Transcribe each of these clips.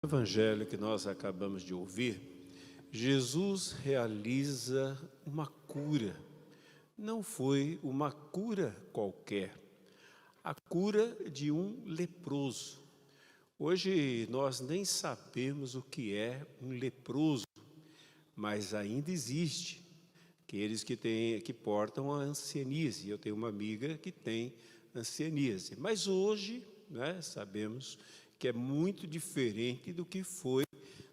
No evangelho que nós acabamos de ouvir, Jesus realiza uma cura. Não foi uma cura qualquer, a cura de um leproso. Hoje nós nem sabemos o que é um leproso, mas ainda existe aqueles que portam a hanseníase. Eu tenho uma amiga que tem hanseníase, mas hoje, sabemos que é muito diferente do que foi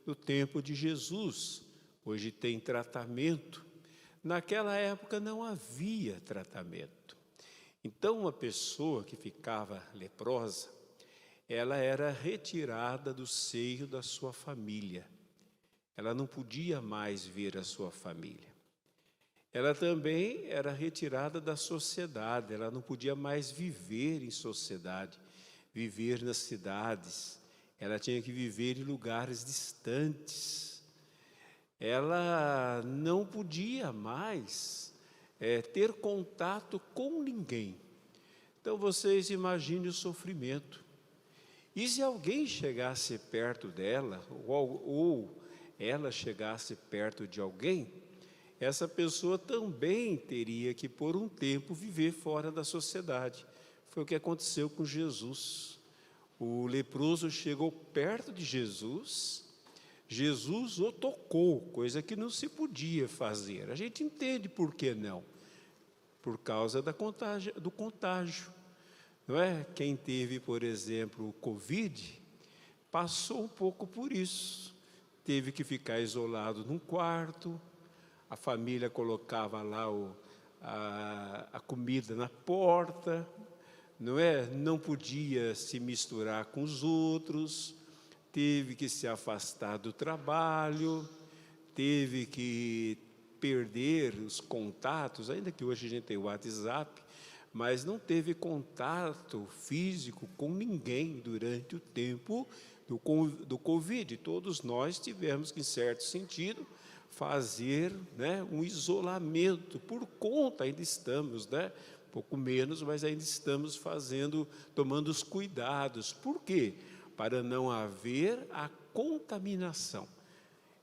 no tempo de Jesus. Hoje tem tratamento. Naquela época não havia tratamento. Então, uma pessoa que ficava leprosa, ela era retirada do seio da sua família. Ela não podia mais ver a sua família. Ela também era retirada da sociedade, ela não podia mais viver em sociedade, viver nas cidades, ela tinha que viver em lugares distantes. Ela não podia mais ter contato com ninguém. Então vocês imaginem o sofrimento. E se alguém chegasse perto dela, ou ela chegasse perto de alguém, essa pessoa também teria que, por um tempo, viver fora da sociedade. Foi o que aconteceu com Jesus. O leproso chegou perto de Jesus, Jesus o tocou, coisa que não se podia fazer. A gente entende por que não. Por causa do contágio. Não é? Quem teve, por exemplo, o Covid, passou um pouco por isso. Teve que ficar isolado num quarto, a família colocava lá a comida na porta, não é? Não podia se misturar com os outros, teve que se afastar do trabalho, teve que perder os contatos, ainda que hoje a gente tem o WhatsApp, mas não teve contato físico com ninguém durante o tempo do Covid. Todos nós tivemos que, em certo sentido, fazer um isolamento por conta, ainda estamos, um pouco menos, mas ainda estamos tomando os cuidados. Por quê? Para não haver a contaminação.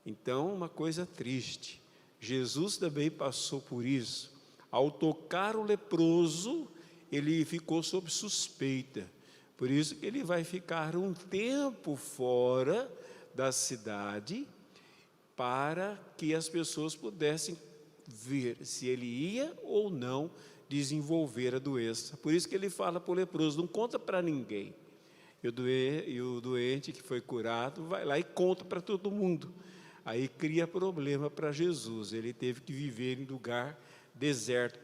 Então, uma coisa triste. Jesus também passou por isso. Ao tocar o leproso, ele ficou sob suspeita. Por isso que ele vai ficar um tempo fora da cidade, para que as pessoas pudessem ver se ele ia ou não desenvolver a doença. Por isso que ele fala para o leproso, não conta para ninguém. E o doente que foi curado vai lá e conta para todo mundo. Aí cria problema para Jesus. Ele teve que viver em lugar deserto,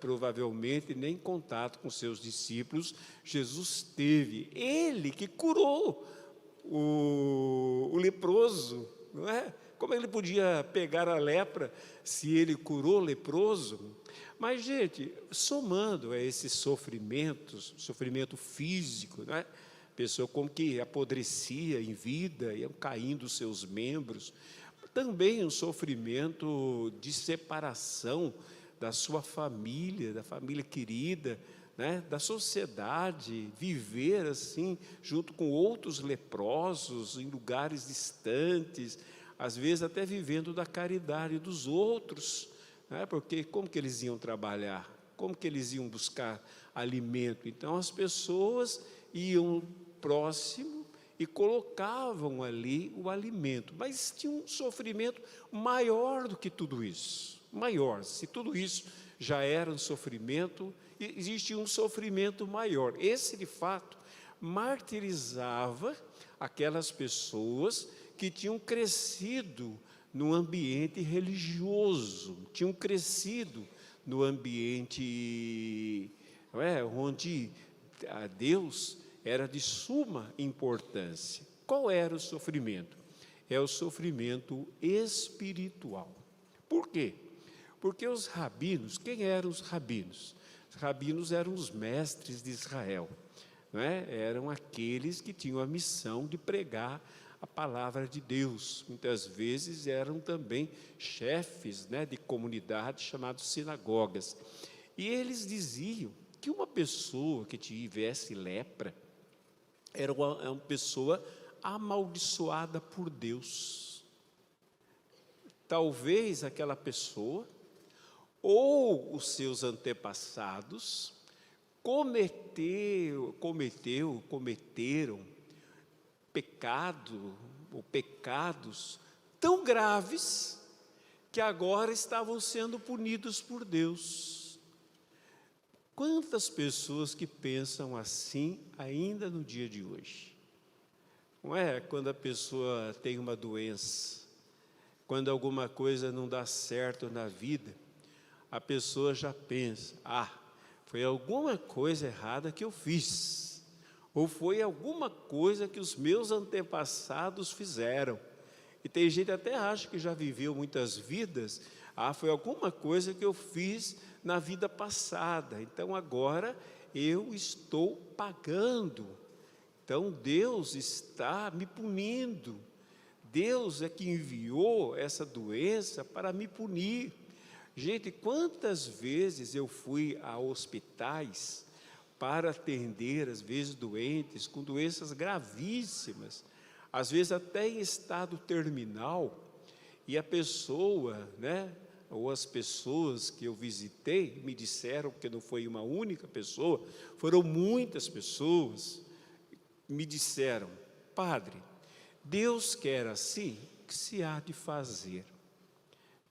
provavelmente nem contato com seus discípulos Jesus teve. Ele que curou o leproso, não é? Como ele podia pegar a lepra se ele curou o leproso? Mas, gente, somando a esses sofrimentos, sofrimento físico, não é? Pessoa como que apodrecia em vida, iam caindo os seus membros, também um sofrimento de separação da sua família, da família querida, da sociedade, viver assim, junto com outros leprosos, em lugares distantes, às vezes até vivendo da caridade dos outros, porque como que eles iam trabalhar? Como que eles iam buscar alimento? Então as pessoas iam próximo e colocavam ali o alimento, mas tinha um sofrimento maior do que tudo isso, maior. Se tudo isso já era um sofrimento, existia um sofrimento maior. Esse, de fato, martirizava aquelas pessoas que tinham crescido no ambiente religioso, tinham crescido no ambiente onde a Deus era de suma importância. Qual era o sofrimento? É o sofrimento espiritual. Por quê? Porque os rabinos, quem eram os rabinos? Os rabinos eram os mestres de Israel, eram aqueles que tinham a missão de pregar a palavra de Deus. Muitas vezes eram também chefes de comunidades chamadas sinagogas. E eles diziam que uma pessoa que tivesse lepra era uma pessoa amaldiçoada por Deus. Talvez aquela pessoa ou os seus antepassados cometeram pecado ou pecados tão graves que agora estavam sendo punidos por Deus. Quantas pessoas que pensam assim ainda no dia de hoje? Não é? Quando a pessoa tem uma doença, quando alguma coisa não dá certo na vida, a pessoa já pensa, foi alguma coisa errada que eu fiz, ou foi alguma coisa que os meus antepassados fizeram. E tem gente que até acha que já viveu muitas vidas, foi alguma coisa que eu fiz na vida passada, então agora eu estou pagando. Então Deus está me punindo. Deus é que enviou essa doença para me punir. Gente, quantas vezes eu fui a hospitais para atender, às vezes, doentes com doenças gravíssimas, às vezes até em estado terminal, e a pessoa, ou as pessoas que eu visitei, me disseram, porque não foi uma única pessoa, foram muitas pessoas, me disseram, padre, Deus quer assim, o que se há de fazer?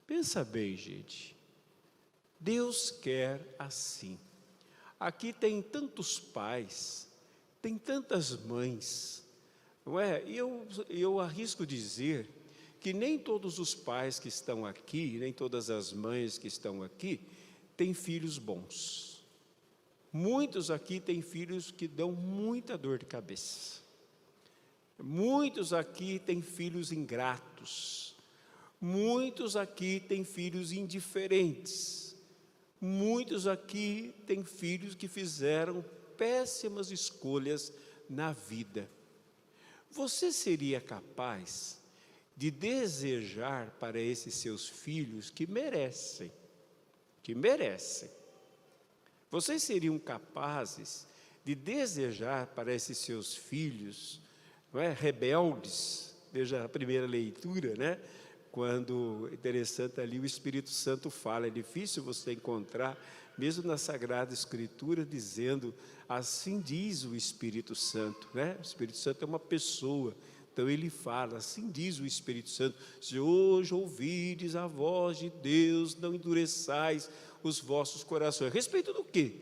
Pensa bem, gente, Deus quer assim. Aqui tem tantos pais, tem tantas mães, não é? E eu arrisco dizer que nem todos os pais que estão aqui, nem todas as mães que estão aqui, têm filhos bons. Muitos aqui têm filhos que dão muita dor de cabeça. Muitos aqui têm filhos ingratos. Muitos aqui têm filhos indiferentes. Muitos aqui têm filhos que fizeram péssimas escolhas na vida. Você seria capaz de desejar para esses seus filhos que merecem? Vocês seriam capazes de desejar para esses seus filhos, rebeldes? Veja a primeira leitura, quando, interessante ali, o Espírito Santo fala, é difícil você encontrar, mesmo na Sagrada Escritura, dizendo, assim diz o Espírito Santo, O Espírito Santo é uma pessoa, então ele fala, assim diz o Espírito Santo, se hoje ouvides a voz de Deus, não endureçais os vossos corações. A respeito do quê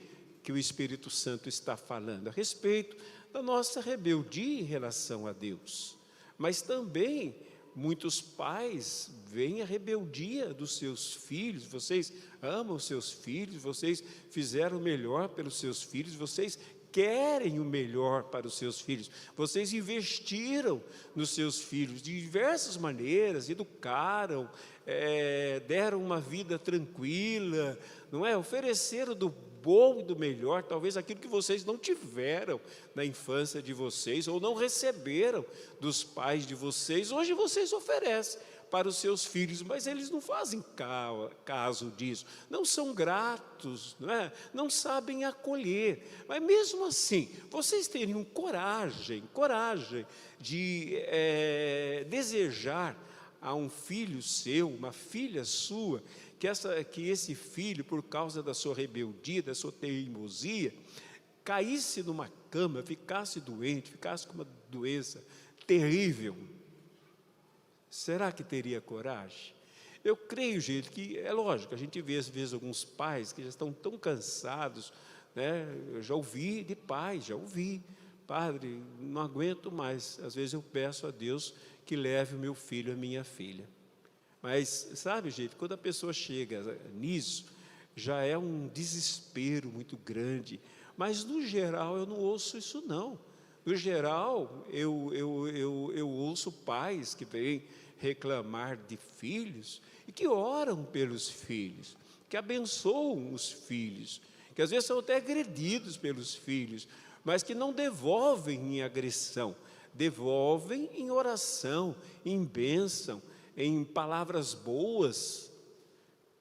que o Espírito Santo está falando? A respeito da nossa rebeldia em relação a Deus, mas também muitos pais veem a rebeldia dos seus filhos. Vocês amam os seus filhos, vocês fizeram o melhor pelos seus filhos, vocês querem o melhor para os seus filhos, vocês investiram nos seus filhos de diversas maneiras, educaram, deram uma vida tranquila, ofereceram do bom e do melhor, talvez aquilo que vocês não tiveram na infância de vocês, ou não receberam dos pais de vocês, hoje vocês oferecem para os seus filhos, mas eles não fazem caso disso, não são gratos, não sabem acolher, mas mesmo assim, vocês teriam coragem de desejar a um filho seu, uma filha sua, que esse filho, por causa da sua rebeldia, da sua teimosia, caísse numa cama, ficasse doente, ficasse com uma doença terrível? Será que teria coragem? Eu creio, gente, que é lógico, a gente vê às vezes alguns pais que já estão tão cansados, eu já ouvi de pais, padre, não aguento mais, às vezes eu peço a Deus que leve o meu filho, a minha filha. Mas, sabe, gente, quando a pessoa chega nisso, já é um desespero muito grande. Mas, no geral, eu não ouço isso, não. No geral, eu ouço pais que vêm reclamar de filhos e que oram pelos filhos, que abençoam os filhos, que às vezes são até agredidos pelos filhos, mas que não devolvem em agressão, devolvem em oração, em bênção, em palavras boas.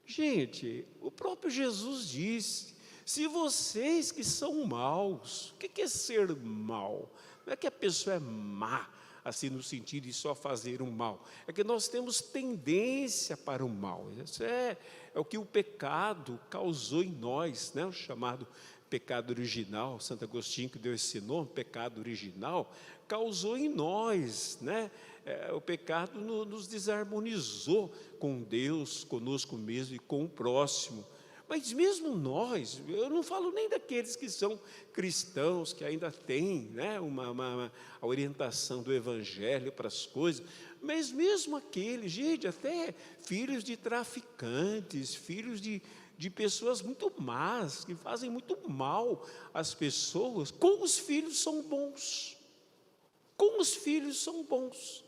Gente, o próprio Jesus disse, se vocês que são maus, o que é ser mau? Não é que a pessoa é má, assim no sentido de só fazer o mal. É que nós temos tendência para o mal. Isso é o que o pecado causou em nós, né? O chamado pecado original. Santo Agostinho, que deu esse nome, pecado original, causou em nós, né? O pecado nos desarmonizou com Deus, conosco mesmo e com o próximo. Mas mesmo nós, eu não falo nem daqueles que são cristãos, que ainda têm, né, a orientação do Evangelho para as coisas, mas mesmo aqueles, gente, até filhos de traficantes, filhos de pessoas muito más, que fazem muito mal às pessoas, como os filhos são bons, como os filhos são bons.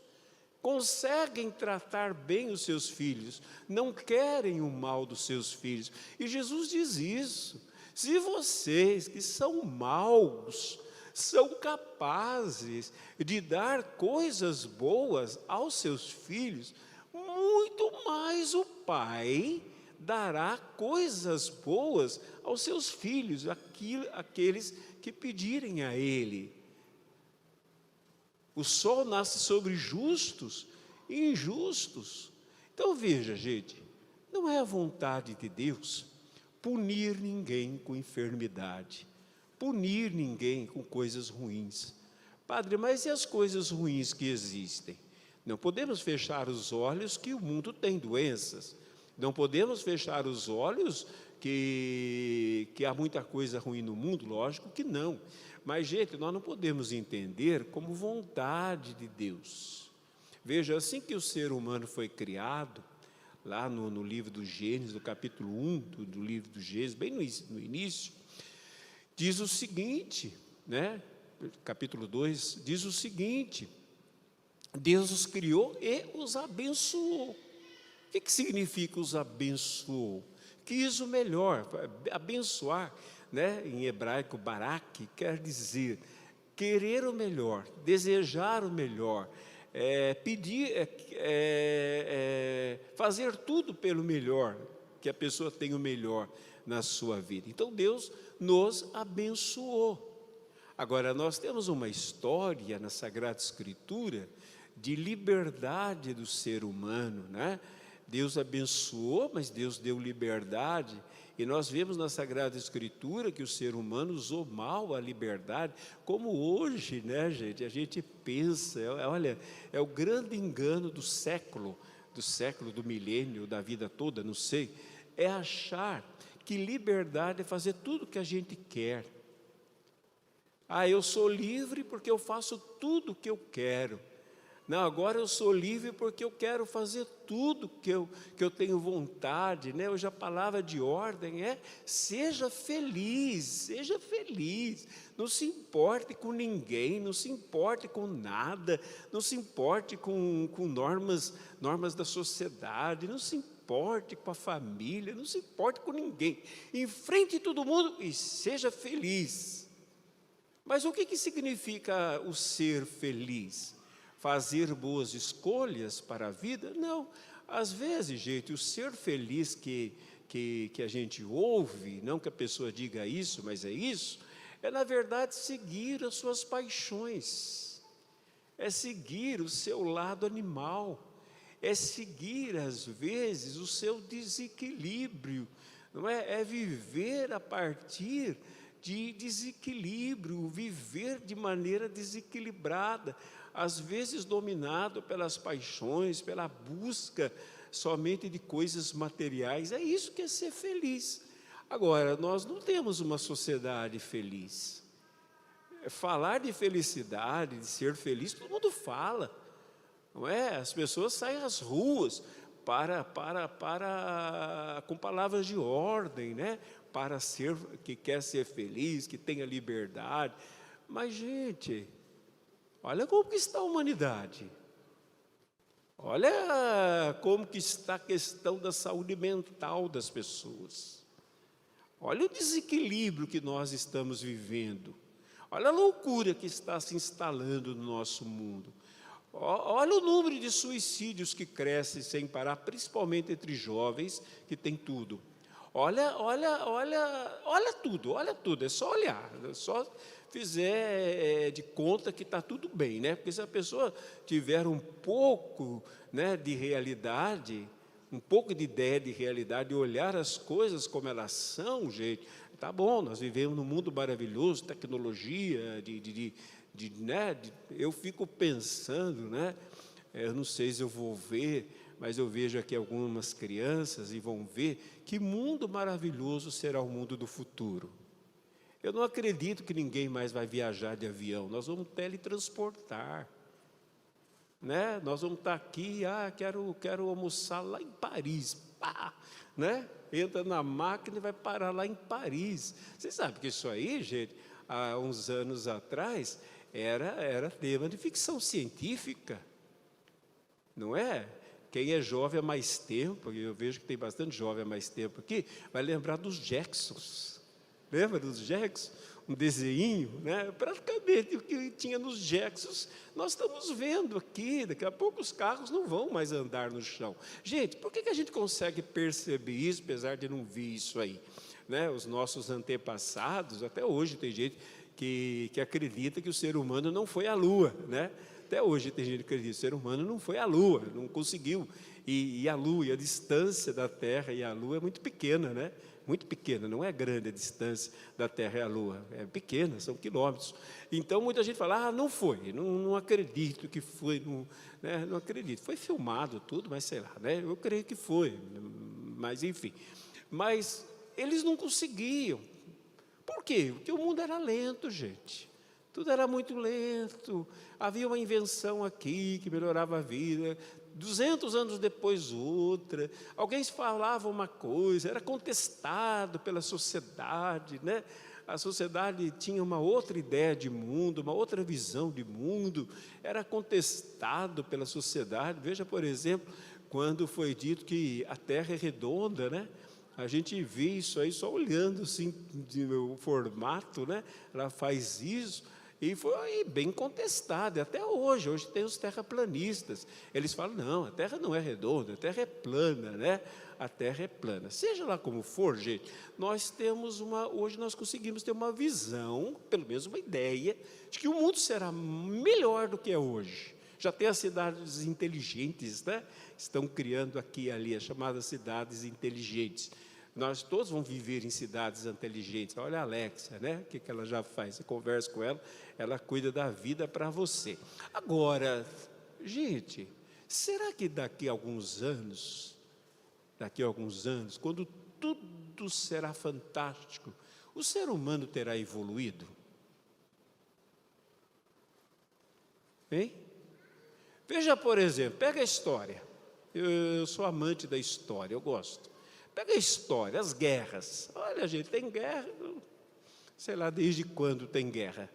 Conseguem tratar bem os seus filhos, não querem o mal dos seus filhos. E Jesus diz isso: se vocês que são maus, são capazes de dar coisas boas aos seus filhos, muito mais o Pai dará coisas boas aos seus filhos, aqueles que pedirem a Ele. O sol nasce sobre justos e injustos. Então veja, gente, não é a vontade de Deus punir ninguém com enfermidade, punir ninguém com coisas ruins. Padre, mas e as coisas ruins que existem? Não podemos fechar os olhos que o mundo tem doenças. Não podemos fechar os olhos que há muita coisa ruim no mundo, lógico que não. Mas, gente, nós não podemos entender como vontade de Deus. Veja, assim que o ser humano foi criado, lá no livro do Gênesis, no capítulo 1 do livro do Gênesis, bem no início, diz o seguinte, né? Capítulo 2, diz o seguinte: Deus os criou e os abençoou. O que significa os abençoou? Quis o melhor, abençoar, né? Em hebraico, barak, quer dizer querer o melhor, desejar o melhor, pedir, fazer tudo pelo melhor, que a pessoa tenha o melhor na sua vida. Então Deus nos abençoou. Agora, nós temos uma história na Sagrada Escritura de liberdade do ser humano, né? Deus abençoou, mas Deus deu liberdade, e nós vemos na Sagrada Escritura que o ser humano usou mal a liberdade, como hoje, né, gente? A gente pensa, olha, é o grande engano do século, do milênio, da vida toda, não sei, é achar que liberdade é fazer tudo o que a gente quer. Ah, eu sou livre porque eu faço tudo o que eu quero. Não, agora eu sou livre porque eu quero fazer tudo que eu tenho vontade, né? Hoje a palavra de ordem é: seja feliz, não se importe com ninguém, não se importe com nada, não se importe com normas da sociedade, não se importe com a família, não se importe com ninguém, enfrente todo mundo e seja feliz. Mas o que significa o ser feliz? Fazer boas escolhas para a vida? Não. Às vezes, gente, o ser feliz que a gente ouve, não que a pessoa diga isso, mas é isso, é na verdade seguir as suas paixões, é seguir o seu lado animal, é seguir às vezes o seu desequilíbrio, não é? É viver a partir de desequilíbrio, viver de maneira desequilibrada, às vezes dominado pelas paixões, pela busca somente de coisas materiais. É isso que é ser feliz. Agora, nós não temos uma sociedade feliz. Falar de felicidade, de ser feliz, todo mundo fala, não é? As pessoas saem às ruas com palavras de ordem, né? Para ser, que quer ser feliz, que tenha liberdade. Mas, gente, olha como que está a humanidade. Olha como que está a questão da saúde mental das pessoas. Olha o desequilíbrio que nós estamos vivendo. Olha a loucura que está se instalando no nosso mundo. Olha o número de suicídios que cresce sem parar, principalmente entre jovens que têm tudo. Olha tudo, é só olhar, é só fizer de conta que está tudo bem, né? Porque se a pessoa tiver um pouco, né, de realidade, um pouco de ideia de realidade, olhar as coisas como elas são, gente, tá bom, nós vivemos num mundo maravilhoso, tecnologia, eu fico pensando, né? Eu não sei se eu vou ver, mas eu vejo aqui algumas crianças e vão ver que mundo maravilhoso será o mundo do futuro. Eu não acredito que ninguém mais vai viajar de avião, nós vamos teletransportar, né? Nós vamos estar aqui, quero almoçar lá em Paris, pá, né? Entra na máquina e vai parar lá em Paris. Vocês sabem que isso aí, gente, há uns anos atrás, era tema de ficção científica, não é? Quem é jovem há mais tempo, e eu vejo que tem bastante jovem há mais tempo aqui, vai lembrar dos Jacksons. Lembra dos Jacksons? Um desenho, né? Praticamente o que tinha nos Jacksons, nós estamos vendo aqui. Daqui a pouco os carros não vão mais andar no chão. Gente, por que a gente consegue perceber isso, apesar de não ver isso aí? Né? Os nossos antepassados, até hoje tem gente que acredita que o ser humano não foi à Lua, né? Até hoje tem gente que acredita que o ser humano não foi à Lua, não conseguiu. E a Lua, e a distância da Terra e a Lua é muito pequena, né? Muito pequena, não é grande a distância da Terra e a Lua, é pequena, são quilômetros. Então, muita gente fala, não foi, não acredito que foi, não acredito. Foi filmado tudo, mas sei lá, né? Eu creio que foi, mas enfim. Mas eles não conseguiam. Por quê? Porque o mundo era lento, gente. Tudo era muito lento, havia uma invenção aqui que melhorava a vida, 200 anos depois outra, alguém falava uma coisa, era contestado pela sociedade, né? A sociedade tinha uma outra ideia de mundo, uma outra visão de mundo, era contestado pela sociedade. Veja, por exemplo, quando foi dito que a Terra é redonda, né? A gente vê isso aí só olhando assim, o formato, né? Ela faz isso. E foi bem contestado, até hoje tem os terraplanistas, eles falam, não, a Terra não é redonda, a Terra é plana, né? A Terra é plana. Seja lá como for, gente, hoje nós conseguimos ter uma visão, pelo menos uma ideia, de que o mundo será melhor do que é hoje. Já tem as cidades inteligentes, né? Estão criando aqui e ali as chamadas cidades inteligentes. Nós todos vamos viver em cidades inteligentes. Olha a Alexia, né? O que ela já faz? Você conversa com ela, ela cuida da vida para você. Agora, gente, será que daqui a alguns anos, quando tudo será fantástico, o ser humano terá evoluído? Hein? Veja, por exemplo, pega a história. Eu sou amante da história, eu gosto. Pega a história, as guerras. Olha, gente, tem guerra, sei lá desde quando tem guerra.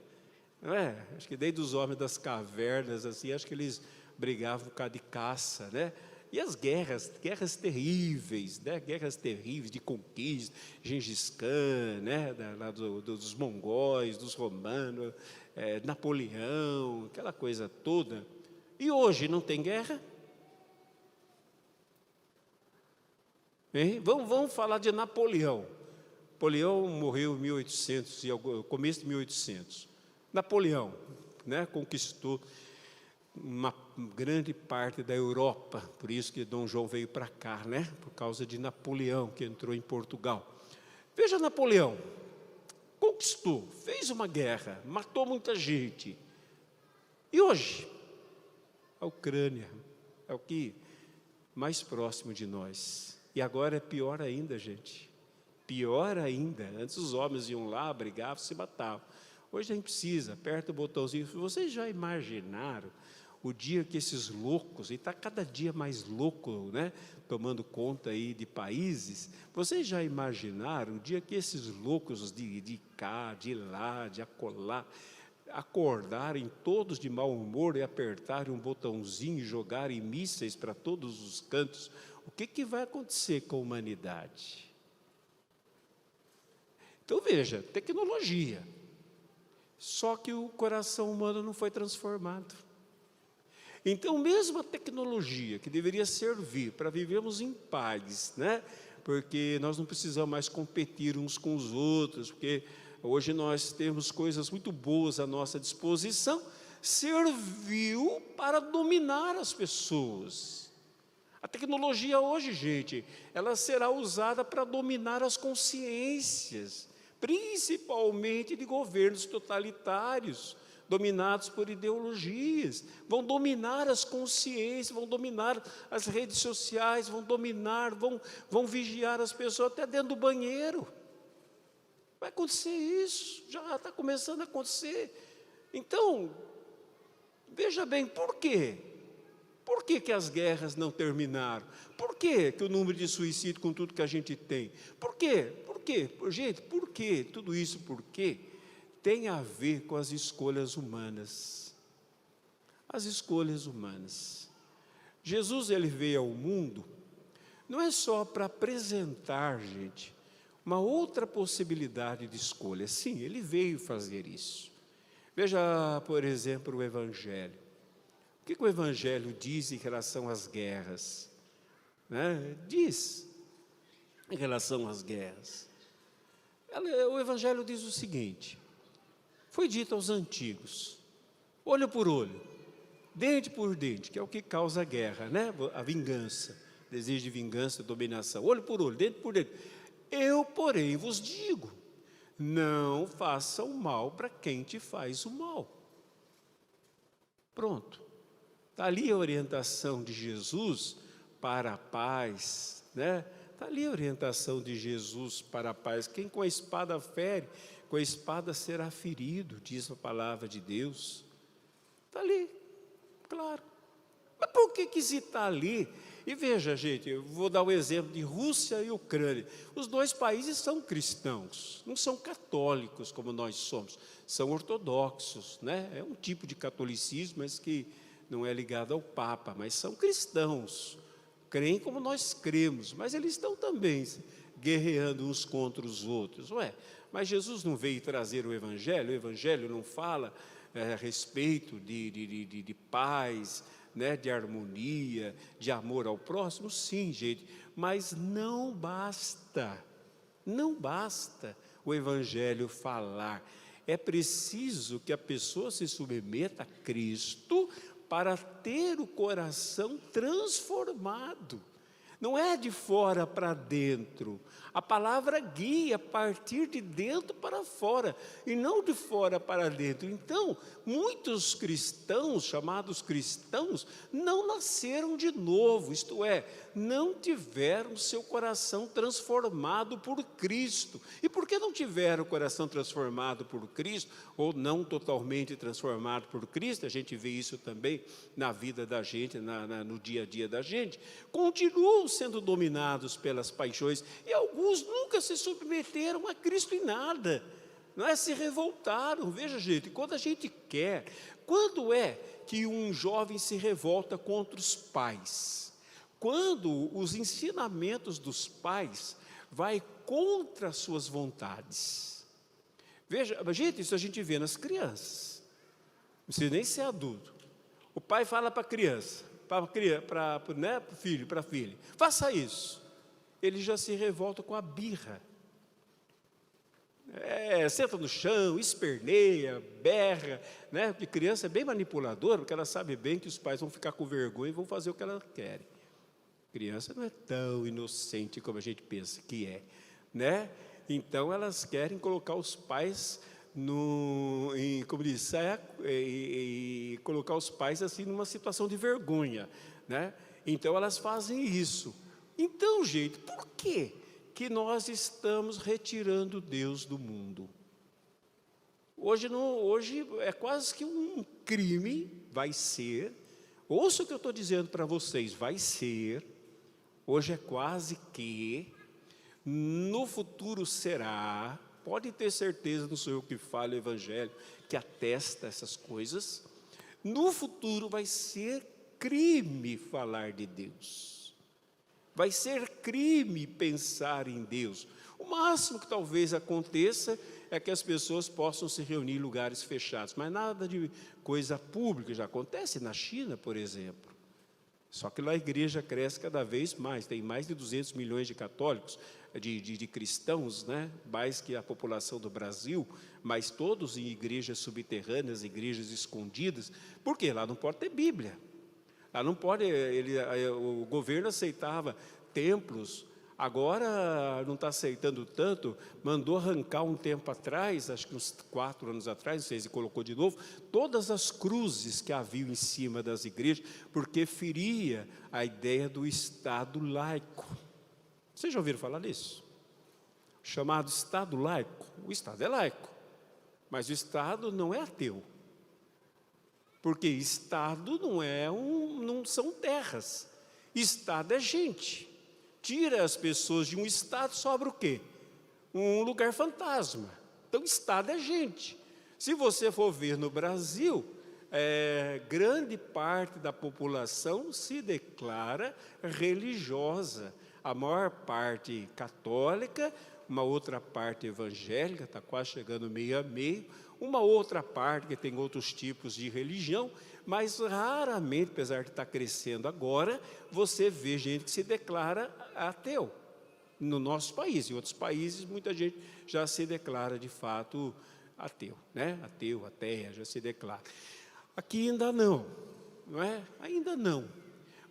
Não é? Acho que desde os homens das cavernas, assim, acho que eles brigavam por causa de caça, né? E as guerras terríveis, né? Guerras terríveis de conquista, Gengis Khan, né? Dos mongóis, dos romanos, Napoleão, aquela coisa toda. E hoje não tem guerra? Hein? Vamos falar de Napoleão. Napoleão morreu em 1800, começo de 1800. Napoleão, né, conquistou uma grande parte da Europa, por isso que Dom João veio para cá, né, por causa de Napoleão, que entrou em Portugal. Veja Napoleão, conquistou, fez uma guerra, matou muita gente. E hoje, a Ucrânia é o que mais próximo de nós. E agora é pior ainda, gente. Pior ainda. Antes os homens iam lá, brigavam, se matavam. Hoje a gente precisa, aperta o botãozinho. Vocês já imaginaram o dia que esses loucos, e está cada dia mais louco, né? Tomando conta aí de países. Vocês já imaginaram o dia que esses loucos de cá, de lá, de acolá, acordarem todos de mau humor e apertarem um botãozinho e jogarem mísseis para todos os cantos? O que vai acontecer com a humanidade? Então veja, tecnologia. Só que o coração humano não foi transformado. Então mesmo a tecnologia que deveria servir para vivermos em paz, né? porque nós não precisamos mais competir uns com os outros, porque hoje nós temos coisas muito boas à nossa disposição, serviu para dominar as pessoas. A tecnologia hoje, gente, ela será usada para dominar as consciências, principalmente de governos totalitários, dominados por ideologias, vão dominar as consciências, vão dominar as redes sociais, vão vigiar as pessoas até dentro do banheiro. Vai acontecer isso, já está começando a acontecer. Então, veja bem, por quê? Por que que as guerras não terminaram? Por que que o número de suicídio com tudo que a gente tem? Por quê? Por quê? Gente, por quê? Tudo isso por quê? Tem a ver com as escolhas humanas. As escolhas humanas. Jesus, ele veio ao mundo, não é só para apresentar, gente, uma outra possibilidade de escolha. Sim, ele veio fazer isso. Veja, por exemplo, o Evangelho. O que o Evangelho diz em relação às guerras? Diz em relação às guerras. O Evangelho diz o seguinte: foi dito aos antigos, olho por olho, dente por dente, que é o que causa a guerra, a vingança, desejo de vingança, dominação, olho por olho, dente por dente. Eu, porém, vos digo, não faça o mal para quem te faz o mal. Pronto. Está ali a orientação de Jesus para a paz, Está ali a orientação de Jesus para a paz. Quem com a espada fere, com a espada será ferido, diz a palavra de Deus. Está ali, claro. Mas por que isso está ali? E veja, gente, eu vou dar o exemplo de Rússia e Ucrânia. Os dois países são cristãos, não são católicos como nós somos, são ortodoxos, É um tipo de catolicismo, mas que não é ligado ao Papa, mas são cristãos, creem como nós cremos, mas eles estão também guerreando uns contra os outros, Mas Jesus não veio trazer o Evangelho não fala a respeito de paz, de harmonia, de amor ao próximo? Sim, gente, mas não basta o Evangelho falar, é preciso que a pessoa se submeta a Cristo para ter o coração transformado. Não é de fora para dentro. A palavra guia a partir de dentro para fora, e não de fora para dentro. Então, muitos cristãos, chamados cristãos, não nasceram de novo, isto é, não tiveram seu coração transformado por Cristo. E por que não tiveram o coração transformado por Cristo, ou não totalmente transformado por Cristo? A gente vê isso também na vida da gente, no dia a dia da gente. Continuam sendo dominados pelas paixões, e alguns nunca se submeteram a Cristo em nada, se revoltaram. Veja, gente, quando a gente quer, quando é que um jovem se revolta contra os pais? Quando os ensinamentos dos pais vai contra as suas vontades. Veja, gente, isso a gente vê nas crianças, não precisa nem ser adulto. O pai fala para a criança, para o filho, para a filha, faça isso. Ele já se revolta com a birra. Senta no chão, esperneia, berra, Porque criança é bem manipuladora, porque ela sabe bem que os pais vão ficar com vergonha e vão fazer o que elas querem. Criança não é tão inocente como a gente pensa que é, Então elas querem colocar os pais colocar os pais assim numa situação de vergonha, Então elas fazem isso. Então, gente, por que que nós estamos retirando Deus do mundo? Hoje é quase que um crime, vai ser. Ouça o que eu estou dizendo para vocês, vai ser. Hoje é quase que, no futuro será. Pode ter certeza, não sou eu que falo, o Evangelho que atesta essas coisas. No futuro vai ser crime falar de Deus. Vai ser crime pensar em Deus. O máximo que talvez aconteça é que as pessoas possam se reunir em lugares fechados, mas nada de coisa pública. Já acontece na China, por exemplo. Só que lá a igreja cresce cada vez mais, tem mais de 200 milhões de católicos, de cristãos, né? Mais que a população do Brasil, mas todos em igrejas subterrâneas, igrejas escondidas. Por quê? Lá não pode ter Bíblia. Lá não pode, o governo aceitava templos, agora não está aceitando tanto, mandou arrancar um tempo atrás, acho que uns 4 anos atrás, não sei se colocou de novo, todas as cruzes que haviam em cima das igrejas, porque feria a ideia do Estado laico. Vocês já ouviram falar nisso? Chamado Estado laico. O Estado é laico, mas o Estado não é ateu. Porque Estado não são terras. Estado é gente. Tira as pessoas de um Estado, sobra o quê? Um lugar fantasma. Então, Estado é gente. Se você for ver no Brasil, grande parte da população se declara religiosa. A maior parte católica, uma outra parte evangélica, está quase chegando meio a meio, uma outra parte que tem outros tipos de religião, mas raramente, apesar de estar crescendo agora, você vê gente que se declara ateu. No nosso país, em outros países, muita gente já se declara de fato ateu, né? Ateu, ateia, já se declara. Aqui ainda não é? Ainda não.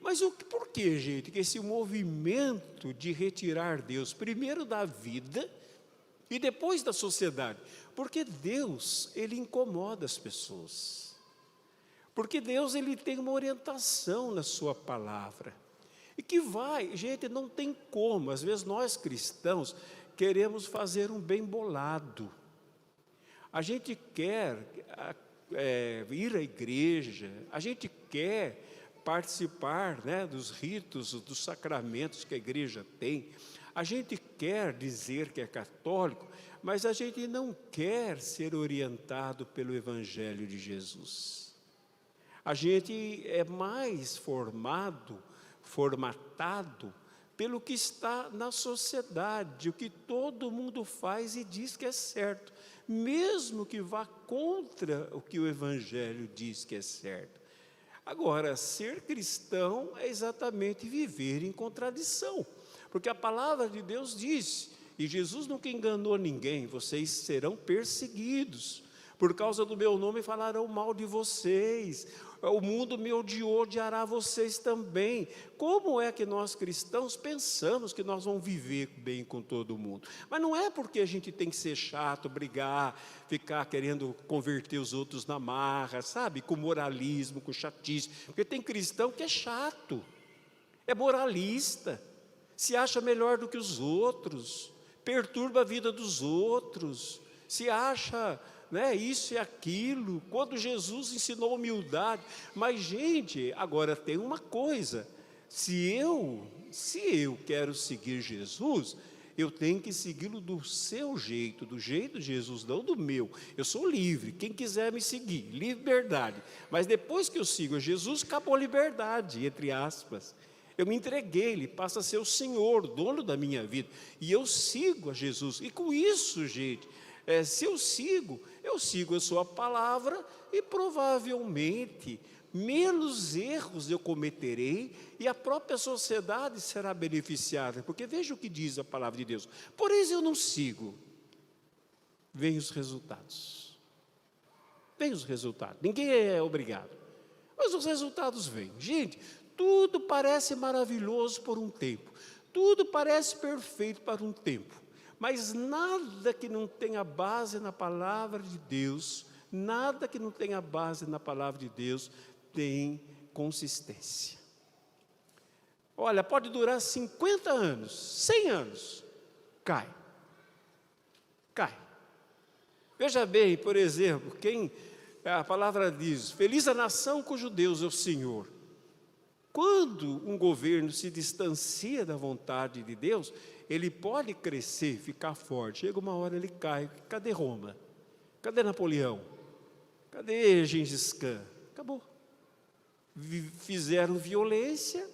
Mas por que, gente, que esse movimento de retirar Deus, primeiro da vida e depois da sociedade? Porque Deus, Ele incomoda as pessoas. Porque Deus, Ele tem uma orientação na sua palavra. E que gente, não tem como. Às vezes nós cristãos queremos fazer um bem bolado. A gente quer ir à igreja, a gente quer participar, né, dos ritos, dos sacramentos que a igreja tem. A gente quer dizer que é católico, mas a gente não quer ser orientado pelo Evangelho de Jesus. A gente é mais formatado pelo que está na sociedade, o que todo mundo faz e diz que é certo, mesmo que vá contra o que o Evangelho diz que é certo. Agora, ser cristão é exatamente viver em contradição, porque a palavra de Deus diz, e Jesus nunca enganou ninguém: vocês serão perseguidos, por causa do meu nome falarão mal de vocês, o mundo me odiará vocês também. Como é que nós cristãos pensamos que nós vamos viver bem com todo mundo? Mas não é porque a gente tem que ser chato, brigar, ficar querendo converter os outros na marra, sabe? Com moralismo, com chatice. Porque tem cristão que é chato, é moralista, se acha melhor do que os outros, perturba a vida dos outros, se acha, né, isso e aquilo, quando Jesus ensinou humildade. Mas, gente, agora tem uma coisa: se eu quero seguir Jesus, eu tenho que segui-lo do seu jeito, do jeito de Jesus, não do meu. Eu sou livre, quem quiser me seguir, liberdade. Mas depois que eu sigo a Jesus, acabou a liberdade, entre aspas. Eu me entreguei, Ele passa a ser o Senhor, dono da minha vida, e eu sigo a Jesus. E com isso, gente, se eu sigo a sua palavra, e provavelmente menos erros eu cometerei, e a própria sociedade será beneficiada, porque veja o que diz a palavra de Deus: porém eu não sigo, vem os resultados, ninguém é obrigado, mas os resultados vêm. Gente, tudo parece maravilhoso por um tempo, tudo parece perfeito para um tempo, mas nada que não tenha base na palavra de Deus, nada que não tenha base na palavra de Deus tem consistência. Olha, pode durar 50 anos, 100 anos, cai. Veja bem, por exemplo, a palavra diz: feliz a nação cujo Deus é o Senhor. Quando um governo se distancia da vontade de Deus, ele pode crescer, ficar forte, chega uma hora ele cai. Cadê Roma? Cadê Napoleão? Cadê Gengis Khan? Acabou. Fizeram violência,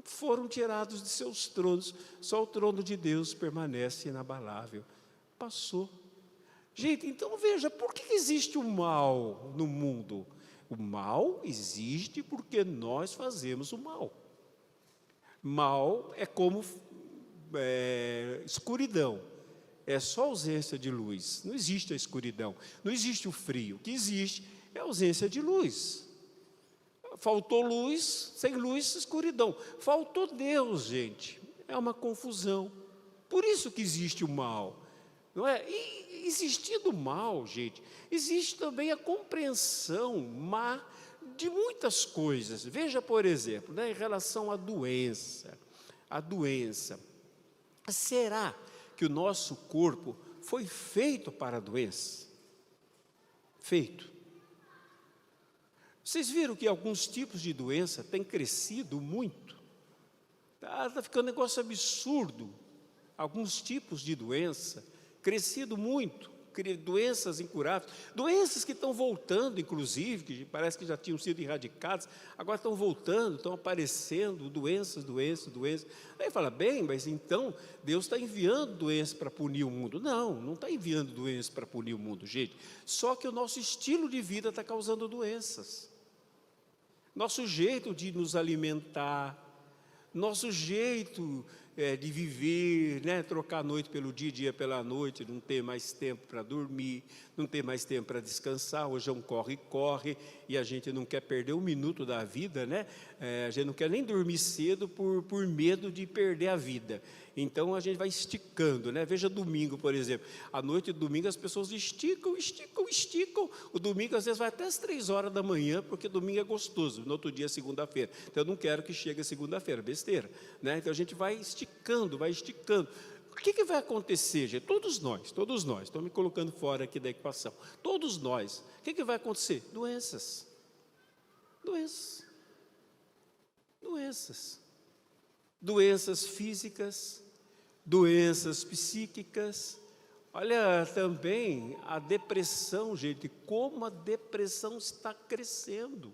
foram tirados de seus tronos, só o trono de Deus permanece inabalável. Passou. Gente, então veja, por que existe o mal no mundo? O mal existe porque nós fazemos o mal. Mal é como escuridão. É só ausência de luz. Não existe a escuridão. Não existe o frio. O que existe é a ausência de luz. Faltou luz, sem luz, escuridão. Faltou Deus, gente. É uma confusão. Por isso que existe o mal. Não é? E existindo o mal, gente, existe também a compreensão má de muitas coisas. Veja, por exemplo, né, em relação à doença. A doença. Será que o nosso corpo foi feito para a doença? Feito. Vocês viram que alguns tipos de doença têm crescido muito? Está ficando um negócio absurdo. Alguns tipos de doença crescido muito, doenças incuráveis, doenças que estão voltando, inclusive, que parece que já tinham sido erradicadas, agora estão voltando, estão aparecendo, doenças. Aí fala, bem, mas então Deus está enviando doenças para punir o mundo. Não está enviando doenças para punir o mundo, gente. Só que o nosso estilo de vida está causando doenças. Nosso jeito de nos alimentar, nosso jeito de viver, né? Trocar a noite pelo dia pela noite, não ter mais tempo para dormir, não ter mais tempo para descansar. Hoje é um corre, e a gente não quer perder um minuto da vida, né? A gente não quer nem dormir cedo por medo de perder a vida. Então a gente vai esticando, né? Veja domingo, por exemplo. À noite de domingo as pessoas esticam. O domingo às vezes vai até as 3 horas da manhã, porque domingo é gostoso. No outro dia é segunda-feira. Então eu não quero que chegue a segunda-feira, besteira, né? Então a gente vai esticando. O que vai acontecer, gente? Todos nós, estou me colocando fora aqui da equação. Todos nós, o que vai acontecer? Doenças. Doenças físicas, doenças psíquicas. Olha também a depressão, gente, como a depressão está crescendo.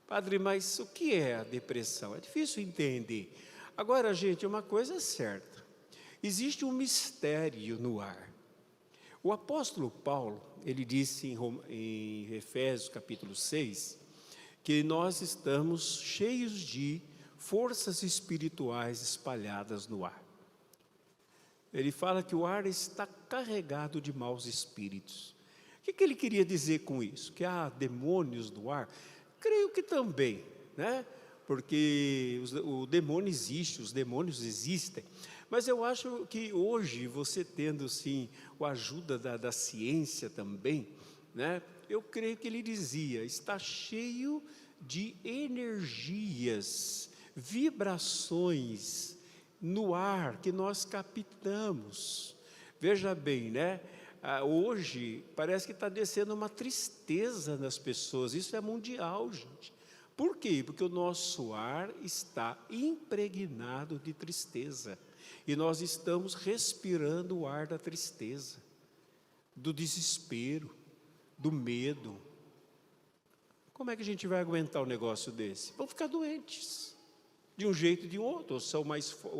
Padre, mas o que é a depressão? É difícil entender. Agora, gente, uma coisa é certa. Existe um mistério no ar. O apóstolo Paulo, ele disse em Efésios capítulo 6, que nós estamos cheios de forças espirituais espalhadas no ar. Ele fala que o ar está carregado de maus espíritos. O que ele queria dizer com isso? Que há demônios no ar? Creio que também, né? Porque o demônio existe, os demônios existem. Mas eu acho que hoje, você tendo, sim, a ajuda da ciência também, né? Eu creio que ele dizia, está cheio de energias, vibrações no ar que nós captamos. Veja bem, né? Hoje parece que está descendo uma tristeza nas pessoas, isso é mundial, gente. Por quê? Porque o nosso ar está impregnado de tristeza, e nós estamos respirando o ar da tristeza, do desespero, do medo. Como é que a gente vai aguentar um negócio desse? Vão ficar doentes, de um jeito e de outro.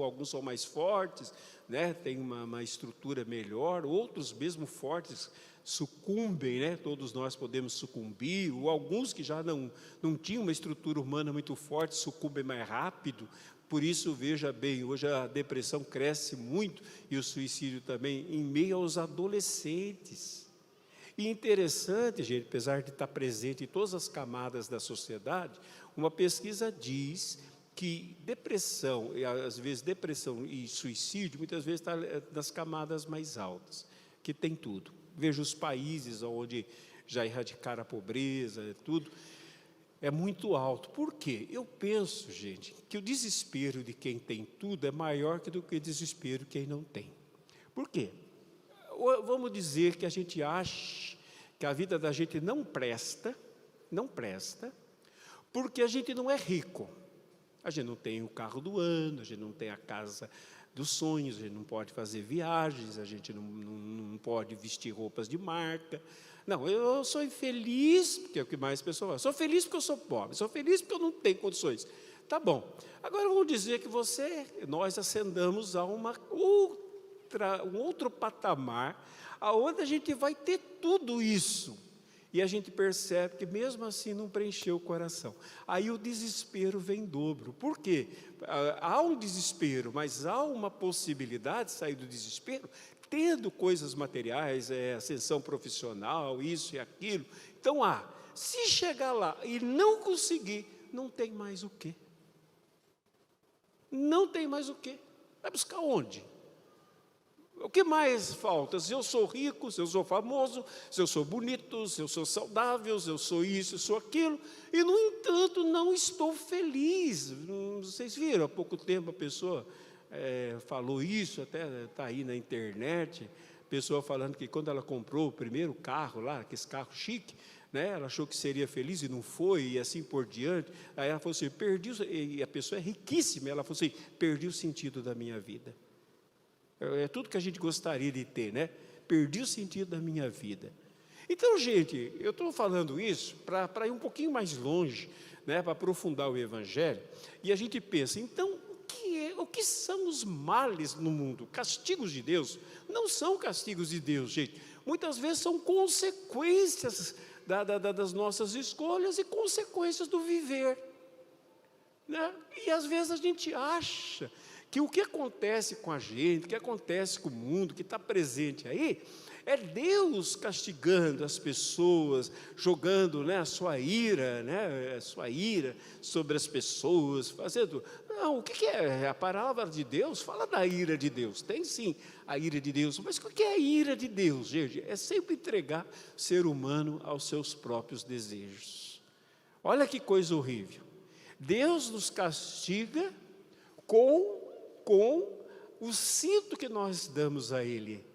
Alguns são mais fortes, né? Tem uma estrutura melhor, outros mesmo fortes sucumbem, né? Todos nós podemos sucumbir, ou alguns que já não tinham uma estrutura humana muito forte, sucumbem mais rápido. Por isso, veja bem, hoje a depressão cresce muito, e o suicídio também, em meio aos adolescentes. E interessante, gente, apesar de estar presente em todas as camadas da sociedade, uma pesquisa diz que depressão, e às vezes depressão e suicídio, muitas vezes está nas camadas mais altas, que tem tudo. Veja os países onde já erradicaram a pobreza, tudo, é muito alto. Por quê? Eu penso, gente, que o desespero de quem tem tudo é maior do que o desespero de quem não tem. Por quê? Vamos dizer que a gente acha que a vida da gente não presta, porque a gente não é rico. A gente não tem o carro do ano, a gente não tem a casa dos sonhos, a gente não pode fazer viagens, a gente não pode vestir roupas de marca. Não, eu sou infeliz, porque é o que mais pessoas falam. Sou feliz porque eu sou pobre, sou feliz porque eu não tenho condições. Tá bom. Agora vamos dizer que nós ascendamos a um outro patamar, aonde a gente vai ter tudo isso. E a gente percebe que mesmo assim não preencheu o coração. Aí o desespero vem em dobro. Por quê? Há um desespero, mas há uma possibilidade de sair do desespero, tendo coisas materiais, ascensão profissional, isso e aquilo. Então se chegar lá e não conseguir, não tem mais o quê? Não tem mais o quê? Vai buscar onde? O que mais falta? Se eu sou rico, se eu sou famoso, se eu sou bonito, se eu sou saudável, se eu sou isso, eu sou aquilo, e no entanto não estou feliz. Vocês viram, há pouco tempo a pessoa falou isso, até está aí na internet, pessoa falando que quando ela comprou o primeiro carro lá, aquele carro chique, né, ela achou que seria feliz e não foi, e assim por diante. Aí ela falou assim, e a pessoa é riquíssima, ela falou assim, perdi o sentido da minha vida. É tudo que a gente gostaria de ter, né? Perdi o sentido da minha vida. Então, gente, eu estou falando isso para ir um pouquinho mais longe, né? Para aprofundar o Evangelho. E a gente pensa, então, o que são os males no mundo? Castigos de Deus? Não são castigos de Deus, gente. Muitas vezes são consequências das nossas escolhas e consequências do viver, né? E às vezes a gente acha que o que acontece com a gente, o que acontece com o mundo, que está presente aí, é Deus castigando as pessoas, jogando, né, a sua ira sobre as pessoas, fazendo... Não, o que é? A palavra de Deus fala da ira de Deus, tem sim a ira de Deus, mas o que é a ira de Deus, gente? É sempre entregar o ser humano aos seus próprios desejos. Olha que coisa horrível. Deus nos castiga com o cinto que nós damos a Ele.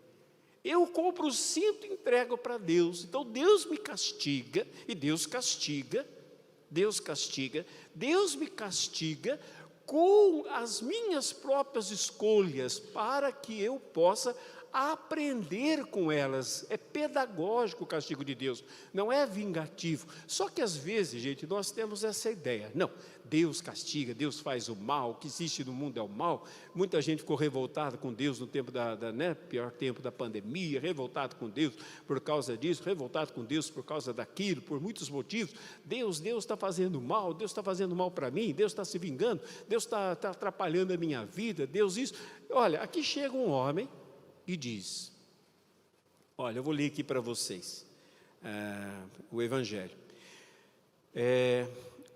Eu compro o cinto e entrego para Deus. Então Deus me castiga, e Deus me castiga com as minhas próprias escolhas, para que eu possa aprender com elas. É pedagógico o castigo de Deus, não é vingativo. Só que às vezes, gente, nós temos essa ideia, não, Deus castiga, Deus faz o mal, o que existe no mundo é o mal. Muita gente ficou revoltada com Deus no tempo pior tempo da pandemia, revoltado com Deus por causa disso, revoltado com Deus por causa daquilo, por muitos motivos. Deus está fazendo mal, Deus está fazendo mal para mim, Deus está se vingando, Deus está atrapalhando a minha vida, Deus isso. Olha, aqui chega um homem e diz, olha, eu vou ler aqui para vocês o Evangelho.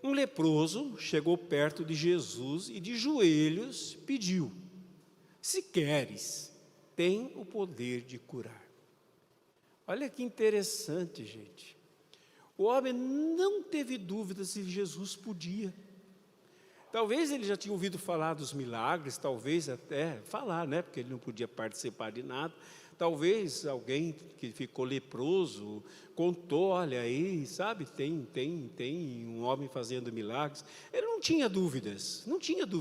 Um leproso chegou perto de Jesus e de joelhos pediu, se queres, tem o poder de curar. Olha que interessante, gente. O homem não teve dúvida se Jesus podia. Talvez ele já tinha ouvido falar dos milagres, talvez até falar, né? Porque ele não podia participar de nada. Talvez alguém que ficou leproso contou, olha aí, sabe, tem um homem fazendo milagres. Ele não tinha dúvidas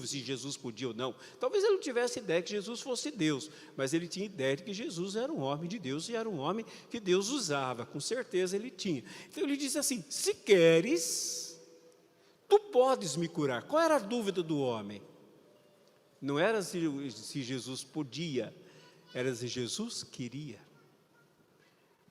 se Jesus podia ou não. Talvez ele não tivesse ideia que Jesus fosse Deus, mas ele tinha ideia de que Jesus era um homem de Deus e era um homem que Deus usava, com certeza ele tinha. Então ele disse assim, se queres, tu podes me curar. Qual era a dúvida do homem? Não era se Jesus podia, era se Jesus queria.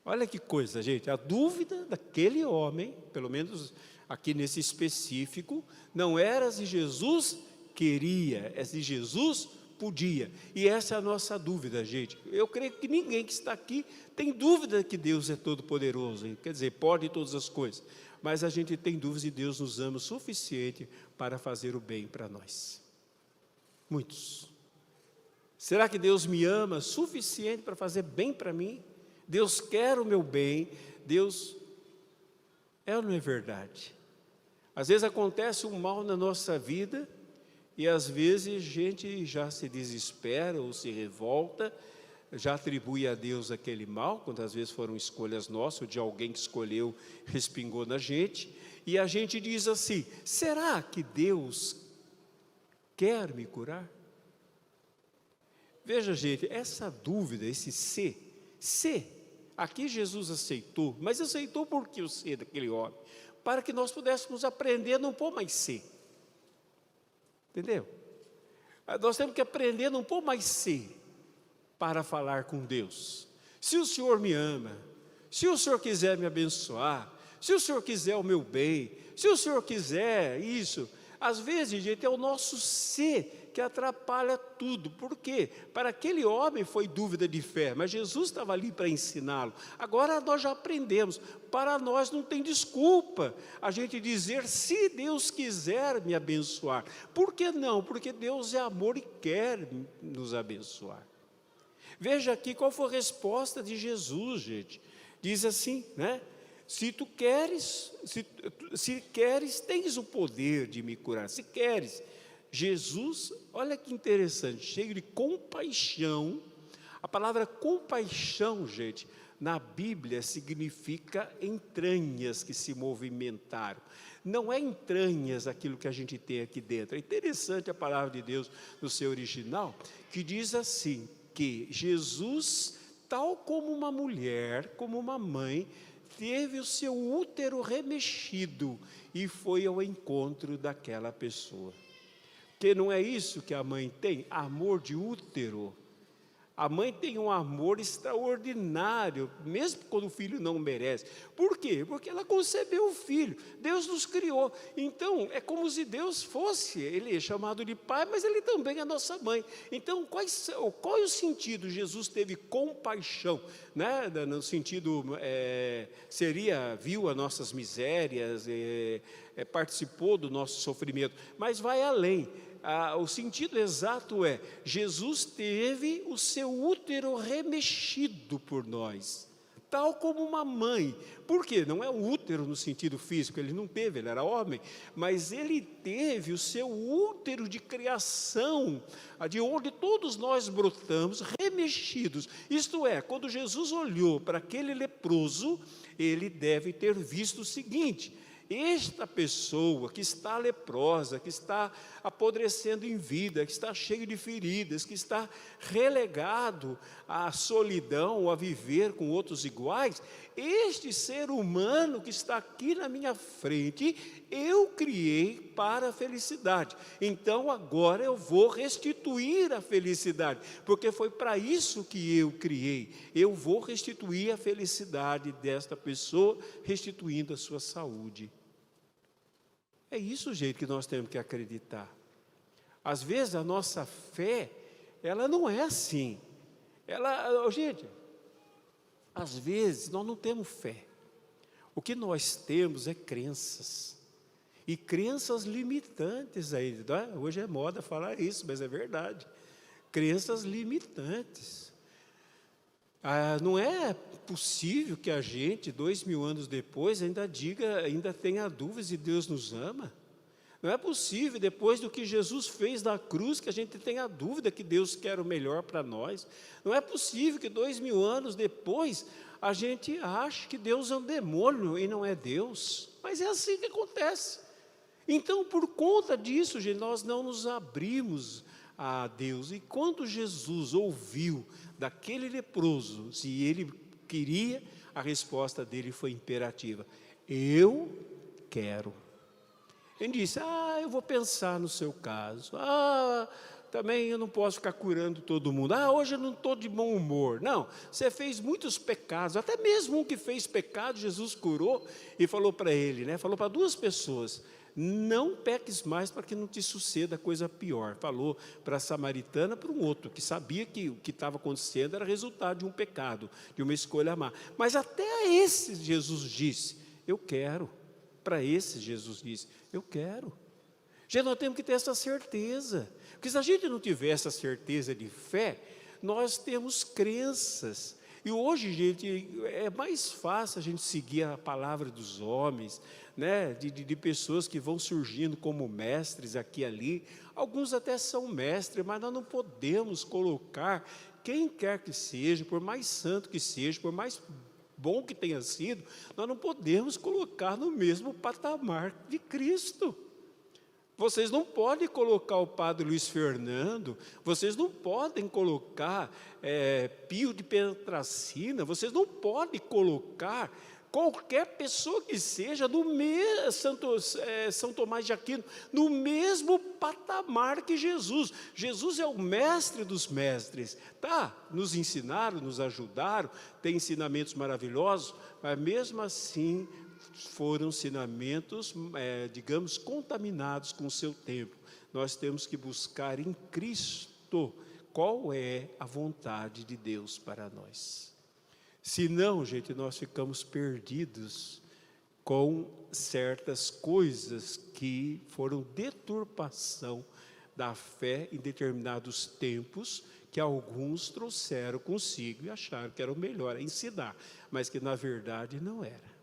Olha que coisa, gente, a dúvida daquele homem, pelo menos aqui nesse específico, não era se Jesus queria, é se Jesus podia. E essa é a nossa dúvida, gente. Eu creio que ninguém que está aqui tem dúvida que Deus é todo-poderoso, quer dizer, pode todas as coisas. Mas a gente tem dúvidas e Deus nos ama o suficiente para fazer o bem para nós. Muitos. Será que Deus me ama suficiente para fazer bem para mim? Deus quer o meu bem. Deus... É ou não é verdade? Às vezes acontece um mal na nossa vida e às vezes a gente já se desespera ou se revolta, já atribui a Deus aquele mal, quando às vezes foram escolhas nossas, ou de alguém que escolheu, respingou na gente, e a gente diz assim, será que Deus quer me curar? Veja, gente, essa dúvida, esse se, aqui Jesus aceitou, mas aceitou por que o se daquele homem? Para que nós pudéssemos aprender a não pôr mais se. Entendeu? Nós temos que aprender a não pôr mais se para falar com Deus. Se o Senhor me ama, Se o Senhor quiser me abençoar, se o Senhor quiser o meu bem, se o Senhor quiser isso, às vezes, gente, é o nosso ser que atrapalha tudo. Por quê? Para aquele homem foi dúvida de fé, mas Jesus estava ali para ensiná-lo. Agora nós já aprendemos, para nós não tem desculpa a gente dizer, se Deus quiser me abençoar. Por que não? Porque Deus é amor e quer nos abençoar. Veja aqui qual foi a resposta de Jesus, gente. Diz assim, né? Se tu queres, se queres, tens o poder de me curar. Se queres, Jesus, olha que interessante, cheio de compaixão. A palavra compaixão, gente, na Bíblia significa entranhas que se movimentaram. Não é entranhas aquilo que a gente tem aqui dentro. É interessante a palavra de Deus no seu original, que diz assim, que Jesus, tal como uma mulher, como uma mãe, teve o seu útero remexido e foi ao encontro daquela pessoa. Porque não é isso que a mãe tem? Amor de útero. A mãe tem um amor extraordinário, mesmo quando o filho não merece. Por quê? Porque ela concebeu o filho. Deus nos criou. Então, é como se Deus fosse, ele é chamado de pai, mas ele também é nossa mãe. Então, qual é o sentido? Jesus teve compaixão, né? No sentido, viu as nossas misérias, participou do nosso sofrimento, mas vai além. O sentido exato é, Jesus teve o seu útero remexido por nós, tal como uma mãe. Por quê? Não é o útero no sentido físico, ele não teve, ele era homem, mas ele teve o seu útero de criação, de onde todos nós brotamos, remexidos. Isto é, quando Jesus olhou para aquele leproso, ele deve ter visto o seguinte: esta pessoa que está leprosa, que está apodrecendo em vida, que está cheio de feridas, que está relegado à solidão, a viver com outros iguais, este ser humano que está aqui na minha frente, eu criei para a felicidade. Então agora eu vou restituir a felicidade, porque foi para isso que eu criei. Eu vou restituir a felicidade desta pessoa, restituindo a sua saúde. É isso, gente, que nós temos que acreditar. Às vezes a nossa fé, ela não é assim. Gente, às vezes nós não temos fé. O que nós temos é crenças. E crenças limitantes aí. Hoje é moda falar isso, mas é verdade. Crenças limitantes. Não é possível que a gente, 2000 anos depois, ainda tenha dúvidas se Deus nos ama. Não é possível, depois do que Jesus fez na cruz, que a gente tenha dúvida que Deus quer o melhor para nós. Não é possível que 2000 anos depois, a gente ache que Deus é um demônio e não é Deus. Mas é assim que acontece. Então, por conta disso, gente, nós não nos abrimos a Deus. E quando Jesus ouviu daquele leproso, se ele queria, a resposta dele foi imperativa: eu quero. Ele disse: eu vou pensar no seu caso. Também eu não posso ficar curando todo mundo. Hoje eu não estou de bom humor. Não, você fez muitos pecados, até mesmo um que fez pecado, Jesus curou e falou para ele, né? Falou para duas pessoas: não peques mais para que não te suceda coisa pior. Falou para a samaritana, para um outro, que sabia que o que estava acontecendo era resultado de um pecado, de uma escolha má. Mas até a esse Jesus disse: eu quero. Para esse Jesus disse: eu quero. Já nós temos que ter essa certeza, porque se a gente não tiver essa certeza de fé, nós temos crenças. E hoje, gente, é mais fácil a gente seguir a palavra dos homens, né? de pessoas que vão surgindo como mestres aqui e ali. Alguns até são mestres, mas nós não podemos colocar quem quer que seja, por mais santo que seja, por mais bom que tenha sido, nós não podemos colocar no mesmo patamar de Cristo. Vocês não podem colocar o padre Luiz Fernando, vocês não podem colocar Pio de Pietracina, vocês não podem colocar qualquer pessoa que seja, São Tomás de Aquino, no mesmo patamar que Jesus. Jesus é o mestre dos mestres, tá? Nos ensinaram, nos ajudaram, tem ensinamentos maravilhosos, mas mesmo assim foram ensinamentos, digamos, contaminados com o seu tempo. Nós temos que buscar em Cristo qual é a vontade de Deus para nós. Senão, gente, nós ficamos perdidos com certas coisas que foram deturpação da fé em determinados tempos, que alguns trouxeram consigo e acharam que era o melhor a ensinar, mas que na verdade não era.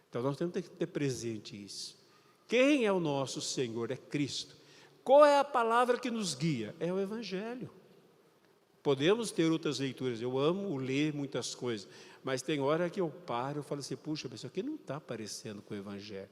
Então nós temos que ter presente isso. Quem é o nosso Senhor? É Cristo. Qual é a palavra que nos guia? É o Evangelho. Podemos ter outras leituras, eu amo ler muitas coisas, mas tem hora que eu paro e falo assim, puxa, mas isso aqui não está parecendo com o Evangelho.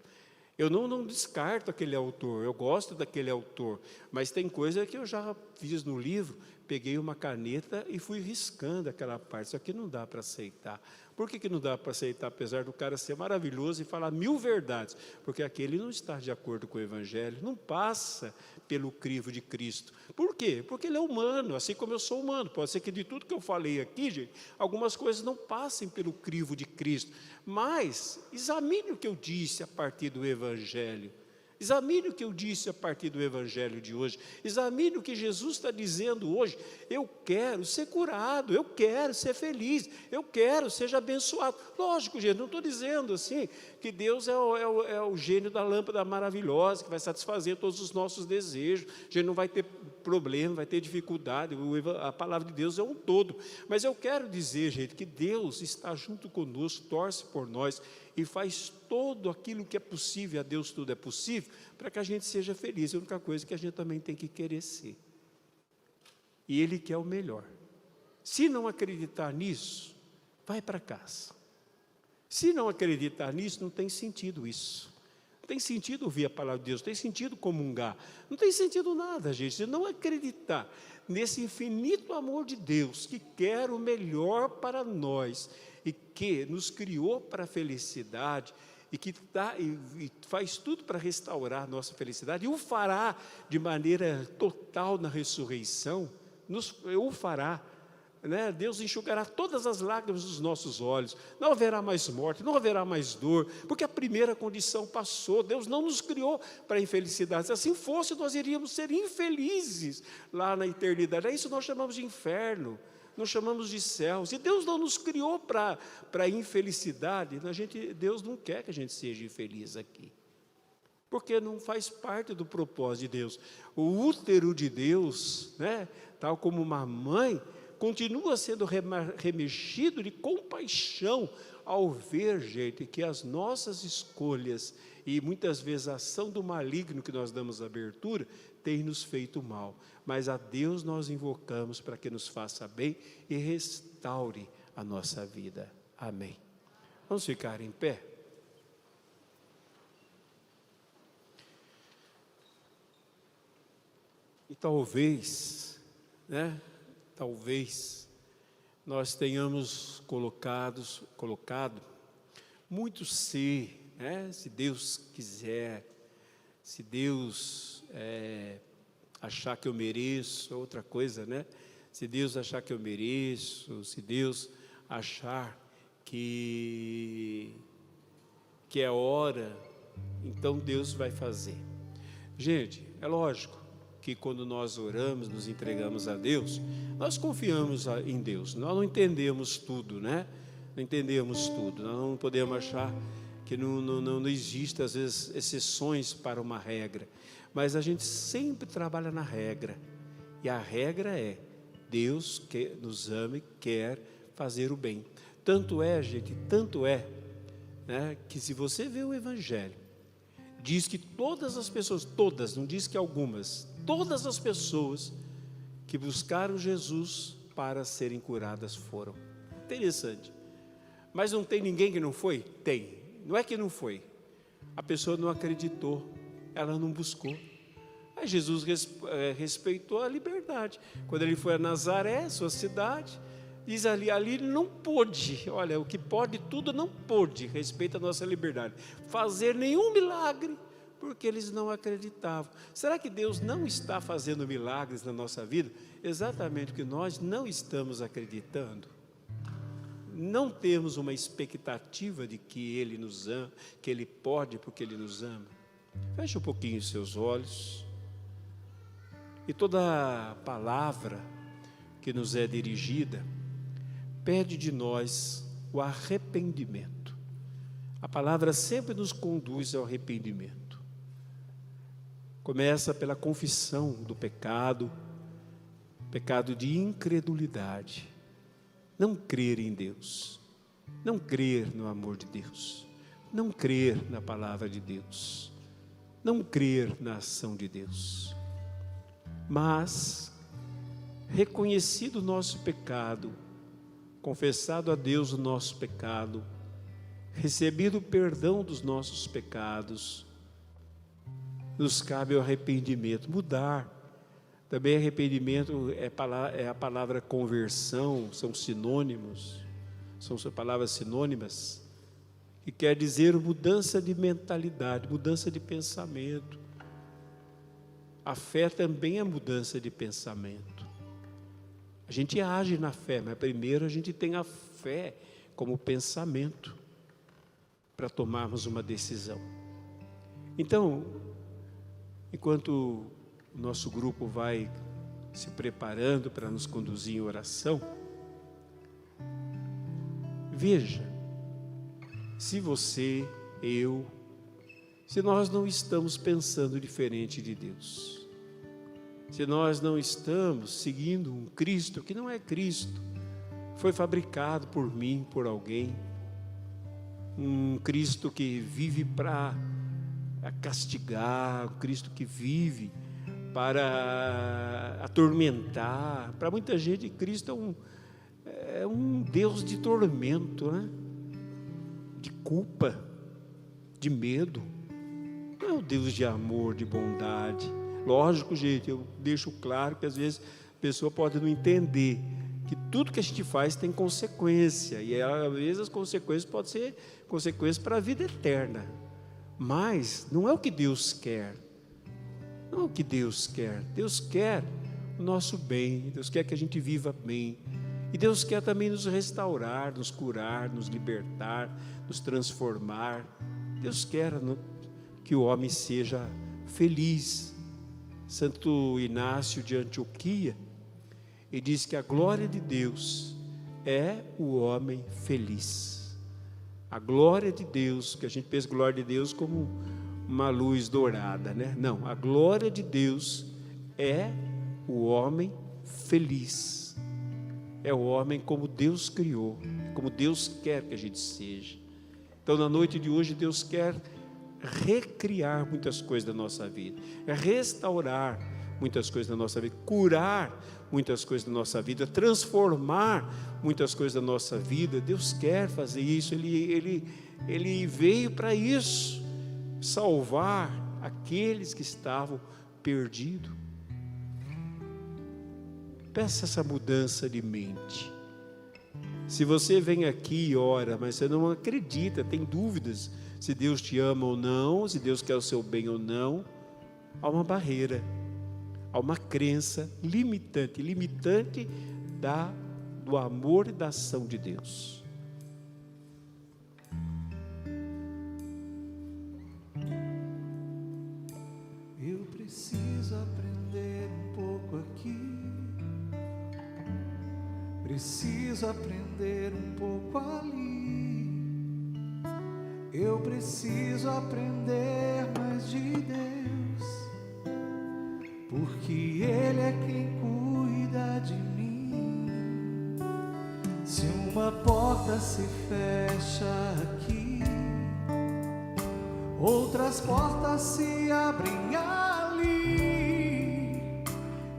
Eu não descarto aquele autor, eu gosto daquele autor, mas tem coisa que eu já fiz no livro, peguei uma caneta e fui riscando aquela parte, isso aqui não dá para aceitar. Por que não dá para aceitar, apesar do cara ser maravilhoso e falar 1000 verdades? Porque aquele não está de acordo com o Evangelho, não passa pelo crivo de Cristo. Por quê? Porque ele é humano, assim como eu sou humano. Pode ser que de tudo que eu falei aqui, gente, algumas coisas não passem pelo crivo de Cristo. Mas examine o que eu disse a partir do Evangelho. Examine o que eu disse a partir do Evangelho de hoje. Examine o que Jesus está dizendo hoje. Eu quero ser curado, eu quero ser feliz, eu quero ser abençoado. Lógico, gente, não estou dizendo assim que Deus é o gênio da lâmpada maravilhosa, que vai satisfazer todos os nossos desejos. A gente não vai ter problema, vai ter dificuldade. A palavra de Deus é um todo. Mas eu quero dizer, gente, que Deus está junto conosco, torce por nós e faz todo aquilo que é possível, a Deus tudo é possível, para que a gente seja feliz. A única coisa que a gente também tem que querer ser. E Ele quer o melhor. Se não acreditar nisso, vai para casa. Se não acreditar nisso, não tem sentido isso. Não tem sentido ouvir a palavra de Deus, não tem sentido comungar. Não tem sentido nada, gente, se não acreditar nesse infinito amor de Deus, que quer o melhor para nós, e que nos criou para a felicidade, e que e faz tudo para restaurar a nossa felicidade, e o fará de maneira total na ressurreição, o fará, né? Deus enxugará todas as lágrimas dos nossos olhos, não haverá mais morte, não haverá mais dor, porque a primeira condição passou. Deus não nos criou para a infelicidade. Se assim fosse, nós iríamos ser infelizes lá na eternidade. É isso que nós chamamos de inferno, nós chamamos de céu. Se Deus não nos criou para a infelicidade, Deus não quer que a gente seja infeliz aqui, porque não faz parte do propósito de Deus. O útero de Deus, né, tal como uma mãe, continua sendo remexido de compaixão ao ver, gente, que as nossas escolhas e muitas vezes a ação do maligno que nós damos abertura tem nos feito mal. Mas a Deus nós invocamos para que nos faça bem e restaure a nossa vida. Amém. Vamos ficar em pé? E talvez, né? Talvez nós tenhamos colocado muito né? Se Deus quiser, se Deus achar que eu mereço, outra coisa, né? Se Deus achar que eu mereço, se Deus achar que é hora, então Deus vai fazer. Gente, é lógico que quando nós oramos, nos entregamos a Deus, nós confiamos em Deus. Nós não entendemos tudo, né? Não entendemos tudo. Nós não podemos achar que não existe, às vezes, exceções para uma regra. Mas a gente sempre trabalha na regra. E a regra é, Deus que nos ama e quer fazer o bem. Tanto é, gente, né, que se você vê o Evangelho, diz que todas as pessoas, todas, não diz que algumas, todas as pessoas que buscaram Jesus para serem curadas foram. Interessante. Mas não tem ninguém que não foi? Tem. Não é que não foi. A pessoa não acreditou, ela não buscou. Aí Jesus respeitou a liberdade. Quando ele foi a Nazaré, sua cidade, Diz ali não pôde, olha, o que pode tudo não pôde, respeita a nossa liberdade, fazer nenhum milagre, porque eles não acreditavam. Será que Deus não está fazendo milagres na nossa vida? Exatamente porque nós não estamos acreditando. Não temos uma expectativa de que Ele nos ama, que Ele pode porque Ele nos ama. Feche um pouquinho os seus olhos. E toda palavra que nos é dirigida pede de nós o arrependimento. A palavra sempre nos conduz ao arrependimento. Começa pela confissão do pecado, pecado de incredulidade. Não crer em Deus, não crer no amor de Deus, não crer na palavra de Deus, não crer na ação de Deus. Mas, reconhecido o nosso pecado, confessado a Deus o nosso pecado, recebido o perdão dos nossos pecados, nos cabe o arrependimento, mudar. Também arrependimento é a palavra conversão, são sinônimos, são palavras sinônimas, que quer dizer mudança de mentalidade, mudança de pensamento. A fé também é mudança de pensamento. A gente age na fé, mas primeiro a gente tem a fé como pensamento para tomarmos uma decisão. Então, enquanto o nosso grupo vai se preparando para nos conduzir em oração, veja, se você, eu, se nós não estamos pensando diferente de Deus, se nós não estamos seguindo um Cristo que não é Cristo, foi fabricado por mim, por alguém, um Cristo que vive para castigar, um Cristo que vive para atormentar. Para muita gente, Cristo é um Deus de tormento, né? De culpa, de medo. Não é um Deus de amor, de bondade. Lógico, gente, eu deixo claro que às vezes a pessoa pode não entender que tudo que a gente faz tem consequência, e às vezes as consequências podem ser consequências para a vida eterna, mas não é o que Deus quer, não é o que Deus quer. Deus quer o nosso bem, Deus quer que a gente viva bem, e Deus quer também nos restaurar, nos curar, nos libertar, nos transformar. Deus quer que o homem seja feliz. Santo Inácio de Antioquia, ele diz que a glória de Deus é o homem feliz. A glória de Deus, que a gente pensa glória de Deus como uma luz dourada, né? Não, a glória de Deus é o homem feliz. É o homem como Deus criou, como Deus quer que a gente seja. Então, na noite de hoje, Deus quer recriar muitas coisas da nossa vida, restaurar muitas coisas da nossa vida, curar muitas coisas da nossa vida, transformar muitas coisas da nossa vida. Deus quer fazer isso, Ele veio para isso, salvar aqueles que estavam perdidos. Peça essa mudança de mente. Se você vem aqui e ora, mas você não acredita, tem dúvidas se Deus te ama ou não, se Deus quer o seu bem ou não, há uma barreira, há uma crença limitante do amor e da ação de Deus. Eu preciso aprender um pouco aqui, preciso aprender um pouco ali. Eu preciso aprender mais de Deus, porque Ele é quem cuida de mim. Se uma porta se fecha aqui, outras portas se abrem ali.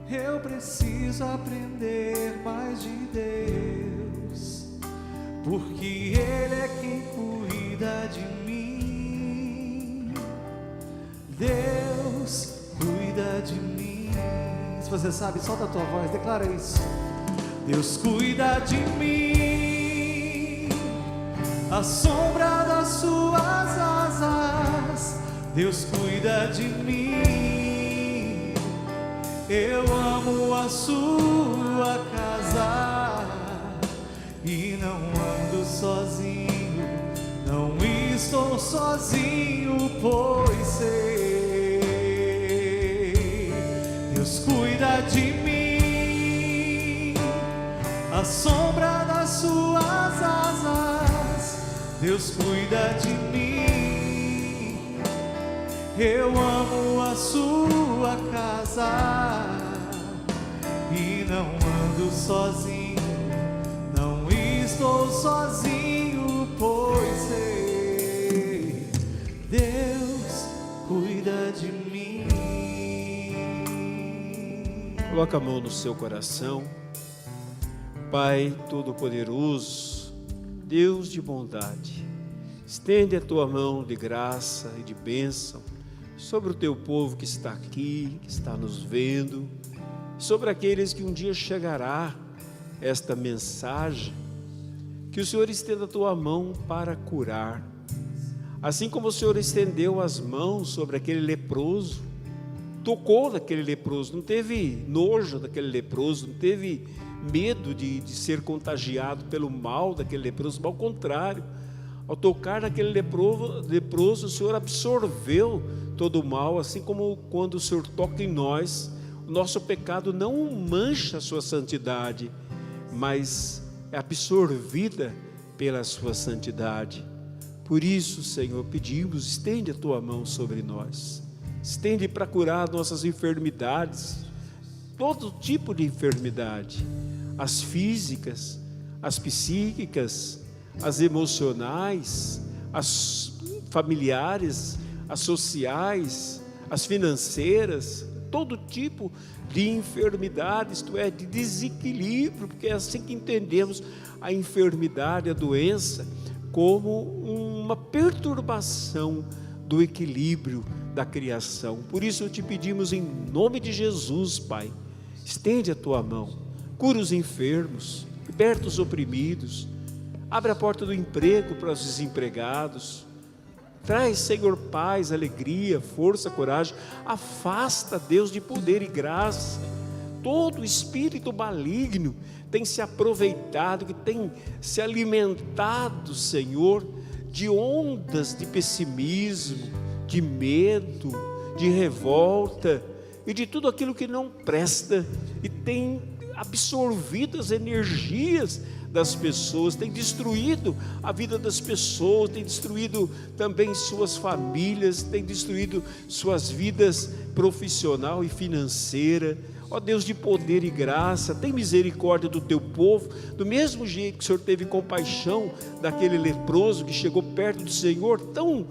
Eu preciso aprender mais de Deus, porque Ele é quem cuida de mim. Deus cuida de mim. Se você sabe, solta a tua voz, declara isso. Deus cuida de mim. A sombra das suas asas, Deus cuida de mim. Eu amo a sua casa e não ando sozinho, não estou sozinho, pois sei, Deus cuida de mim. A sombra das suas asas, Deus cuida de mim. Eu amo a sua casa e não ando sozinho, não estou sozinho, pois sei, Deus cuida de mim. Coloca a mão no seu coração. Pai Todo-Poderoso, Deus de bondade, estende a tua mão de graça e de bênção sobre o teu povo que está aqui, que está nos vendo, sobre aqueles que um dia chegará esta mensagem. Que o Senhor estenda a tua mão para curar, assim como o Senhor estendeu as mãos sobre aquele leproso, tocou naquele leproso, não teve nojo daquele leproso, não teve medo de ser contagiado pelo mal daquele leproso, ao contrário, ao tocar naquele leproso, o Senhor absorveu todo o mal, assim como quando o Senhor toca em nós, o nosso pecado não mancha a sua santidade, mas é absorvida pela sua santidade. Por isso, Senhor, pedimos, estende a tua mão sobre nós, estende para curar nossas enfermidades, todo tipo de enfermidade, as físicas, as psíquicas, as emocionais, as familiares, as sociais, as financeiras, todo tipo de enfermidades, isto é, de desequilíbrio, porque é assim que entendemos a enfermidade, a doença, como uma perturbação do equilíbrio da criação. Por isso te pedimos em nome de Jesus, Pai, estende a tua mão, cura os enfermos, liberta os oprimidos, abre a porta do emprego para os desempregados, traz, Senhor, paz, alegria, força, coragem, afasta, Deus, de poder e graça, todo espírito maligno tem se aproveitado, que tem se alimentado, Senhor, de ondas de pessimismo, de medo, de revolta e de tudo aquilo que não presta, e tem absorvido as energias das pessoas, tem destruído a vida das pessoas, tem destruído também suas famílias, tem destruído suas vidas profissional e financeira. Ó Deus de poder e graça, tem misericórdia do teu povo, do mesmo jeito que o Senhor teve compaixão daquele leproso que chegou perto do Senhor, tão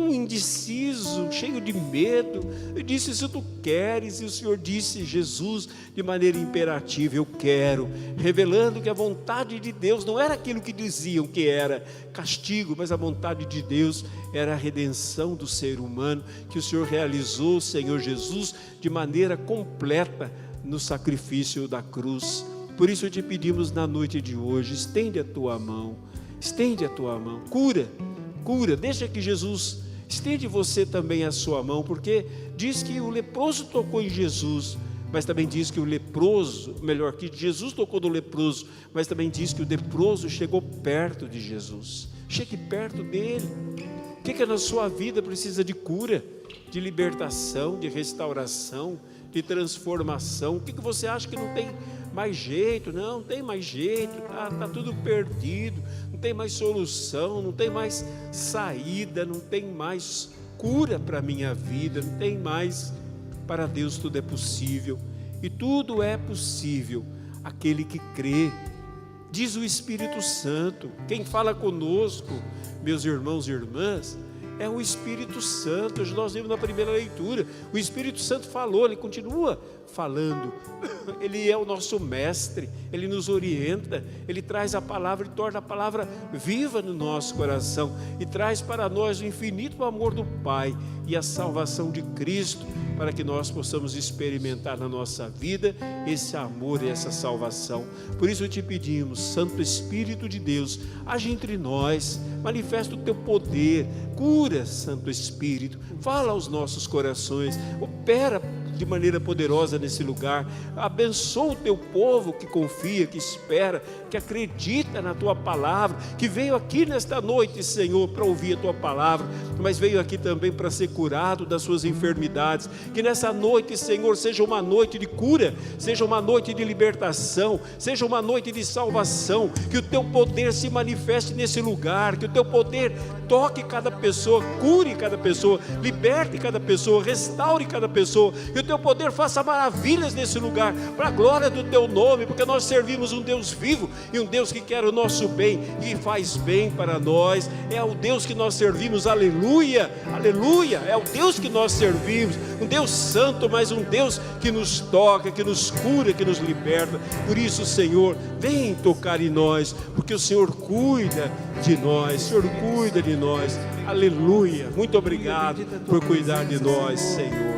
indeciso, cheio de medo, e disse: se tu queres, e o Senhor disse, Jesus, de maneira imperativa: eu quero, revelando que a vontade de Deus não era aquilo que diziam que era castigo, mas a vontade de Deus era a redenção do ser humano, que o Senhor realizou, Senhor Jesus, de maneira completa no sacrifício da cruz. Por isso te pedimos na noite de hoje, estende a tua mão, cura, deixa que Jesus estende você também a sua mão, porque diz que o leproso tocou em Jesus, mas também diz que o leproso, melhor, que Jesus tocou no leproso, mas também diz que o leproso chegou perto de Jesus. Chegue perto dele. O que na sua vida precisa de cura, de libertação, de restauração, de transformação? O que você acha que não tem mais jeito? Não tem mais jeito, está tudo perdido, não tem mais solução, não tem mais saída, não tem mais cura para a minha vida, não tem mais. Para Deus tudo é possível, e tudo é possível aquele que crê. Diz o Espírito Santo. Quem fala conosco, meus irmãos e irmãs, é o Espírito Santo. Hoje nós vimos na primeira leitura, o Espírito Santo falou, ele continua falando, ele é o nosso mestre, ele nos orienta, ele traz a palavra e torna a palavra viva no nosso coração, e traz para nós o infinito amor do Pai e a salvação de Cristo, para que nós possamos experimentar na nossa vida esse amor e essa salvação. Por isso te pedimos, Santo Espírito de Deus, age entre nós, manifesta o teu poder, cura, Santo Espírito, fala aos nossos corações, opera de maneira poderosa nesse lugar, abençoa o teu povo que confia, que espera, que acredita na tua palavra, que veio aqui nesta noite, Senhor, para ouvir a tua palavra, mas veio aqui também para ser curado das suas enfermidades. Que nessa noite, Senhor, seja uma noite de cura, seja uma noite de libertação, seja uma noite de salvação, que o teu poder se manifeste nesse lugar, que o teu poder toque cada pessoa, cure cada pessoa, liberte cada pessoa, restaure cada pessoa, que o teu poder faça maravilhas nesse lugar, para a glória do teu nome, porque nós servimos um Deus vivo e um Deus que quer o nosso bem e faz bem para nós. É o Deus que nós servimos, aleluia, aleluia, é o Deus que nós servimos, um Deus santo, mas um Deus que nos toca, que nos cura, que nos liberta. Por isso, Senhor, vem tocar em nós, porque o Senhor cuida de nós, o Senhor cuida de nós, aleluia. Muito obrigado por cuidar de nós, Senhor.